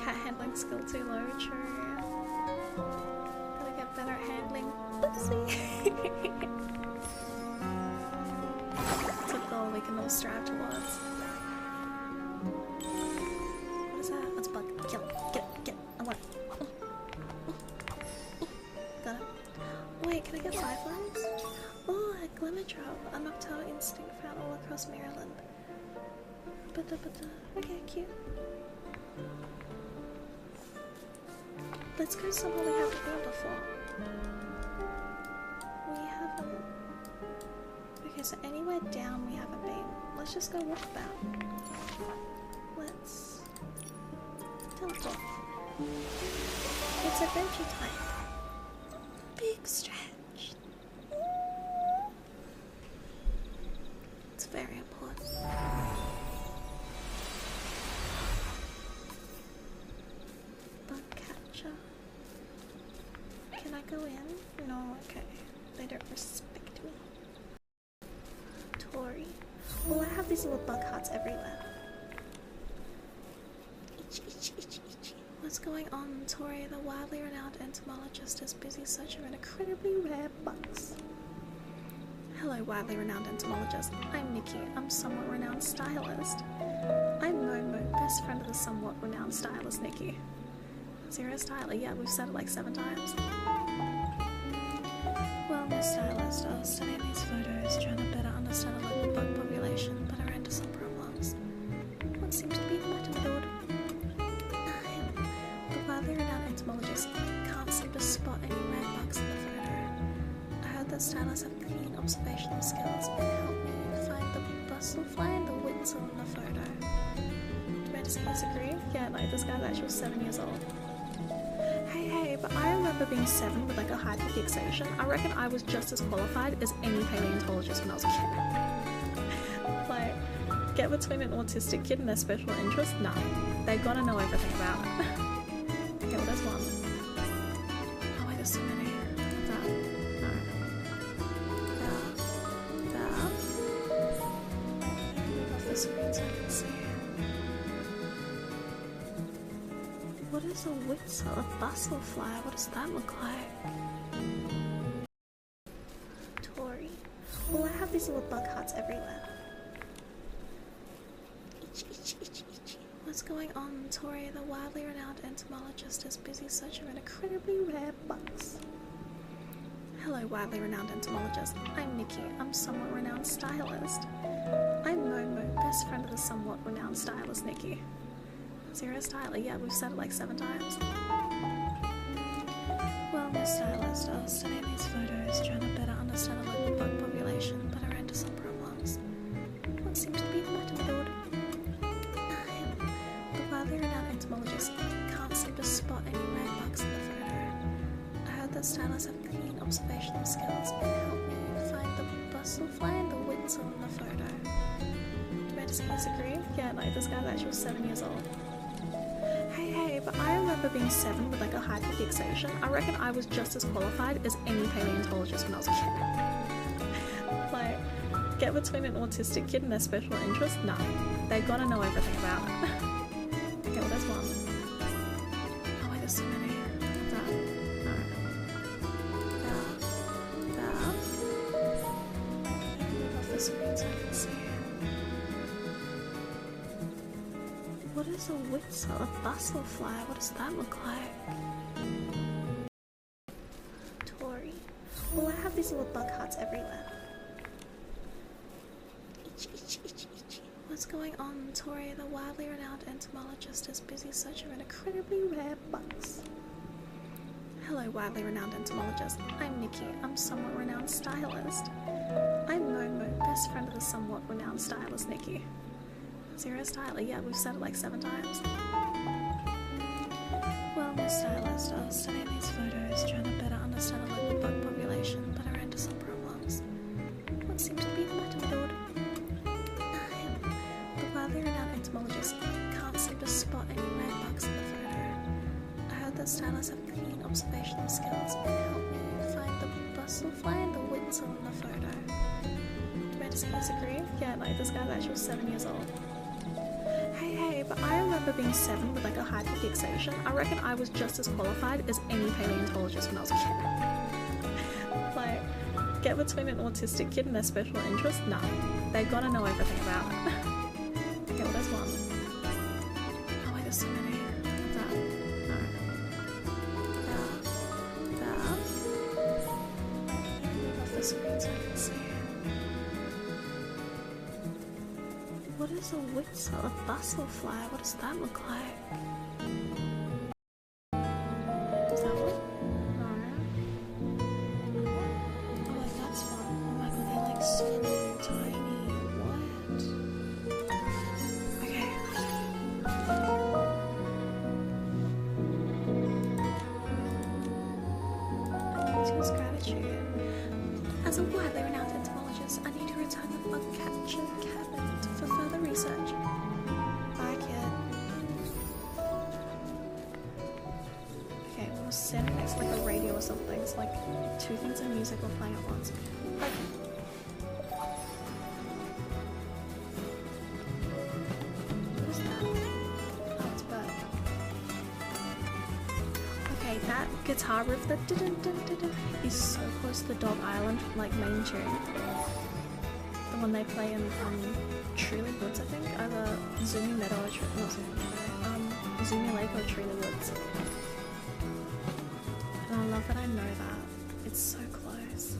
cat handling skill too low, true. Gotta get better at handling pussy. It's a goal we can all strive towards. What is that? That's a bug. Kill it. Get it. Get it. I want it. Got it. Wait, can I get 5 lives? Oh, a glimmer drop. A nocturnal instinct found all across Maryland. Okay, cute. Let's go somewhere we haven't been before. We haven't... Okay, so anywhere down we haven't been. Let's just go walk about. Let's... teleport. It's adventure time. Big stretch. It's very important. Can I go in? No, okay. They don't respect me. Tori. Well, I have these little bug hearts everywhere. Itchy, itchy, itchy, itchy. What's going on, Tori? The widely renowned entomologist is busy searching for incredibly rare bugs. Hello, widely renowned entomologist. I'm Nikki. I'm somewhat renowned stylist. I'm Momo, best friend of the somewhat renowned stylist Nikki. Zero styler, yeah, we've said it like 7 times. Well, Miss Stylist, I was studying these photos, trying to better understand the local bug population, but I ran into some problems. What seems to be the matter, my lord? The widely renowned entomologist can't seem to spot any rare bugs in the photo. I heard that stylists have keen observational skills and help me find the bustlefly and the witzel in the photo. Do I disagree? Yeah, like this guy's actually 7 years old. Hey, but I remember being 7 with like a hyperfixation. I reckon I was just as qualified as any paleontologist when I was a kid. Like, get between an autistic kid and their special interest? Nah, they gotta know everything about it. Okay, well there's one. Oh wait, there's so many. That. No. That. Move off the screen so I can see. What is a witzel? A bustlefly? What does that look like? Tori. Well, I have these little bug hearts everywhere. Itchy, itchy, itchy, itchy. What's going on, Tori? The widely renowned entomologist is busy searching for incredibly rare bugs. Hello, widely renowned entomologist. I'm Nikki. I'm somewhat renowned stylist. I'm Momo, best friend of the somewhat renowned stylist Nikki. Zero styler, yeah, we've said it like 7 times. Well, Miss Stylist, I was studying these photos, trying to better understand the local bug population, but I ran into some problems. What seems to be the matter, my lord? The widely renowned entomologist can't seem to spot any rare bugs in the photo. I heard that stylists have keen observational skills and help me find the bustlefly and the witzel in the photo. Do I disagree? Yeah, like this guy's actually 7 years old. Hey, but I remember being 7 with like a hyperfixation. I reckon I was just as qualified as any paleontologist when I was a kid. Like, get between an autistic kid and their special interest? Nah, they gotta know everything about it. Okay, well there's one. Oh wait, there's so many. That. No. That. Move off the screen so I can see. What is a witzel? A bustlefly? What does that look like? Tori. Well, I have these little bug hearts everywhere. Itchy, itchy, itchy, itchy. What's going on, Tori? The widely renowned entomologist is busy searching for incredibly rare bugs. Hello, widely renowned entomologist. I'm Nikki. I'm somewhat renowned stylist. I'm Momo, best friend of the somewhat renowned stylist Nikki. Zero styler, yeah, we've said it like 7 times. Well, Miss Stylist, I was studying these photos, trying to better understand the local bug population, but I ran into some problems. What seems to be the matter, my lord? The widely renowned entomologist can't seem to spot any rare bugs in the photo. I heard that stylists have keen observational skills and help me find the bustlefly and the witzel in the photo. Do I disagree? Yeah, like this guy's actually 7 years old. Hey, Okay, but I remember being 7 with like a hyperfixation. I reckon I was just as qualified as any paleontologist when I was a kid. Like, get between an autistic kid and their special interest? Nah, they gotta know everything about it. Okay, well, there's one. Oh wait, there's so many. That. No. That. Move off the screen so I can see. What is a witzel? A bustle fly? What does that look like? Is that one? No. Oh wait, that's one. Oh my god, they're like so tiny. What? Okay. Team's gratitude. As a widely renowned entomologist, I need to return the bug catcher cabinet for further research. Bye, kid. Okay, we'll stand next to like a radio or something. It's like 2 things of music were playing at once. Like, what is that? Oh, it's a bird. Okay, that guitar riff, that is so close to the Dog Island like main tune. The one they play in Truly Woods, I think, either Zoomy Meadow or not Zoomy Meadow, Zoomy Lake or Truly Woods. And I love that I know that. It's so close.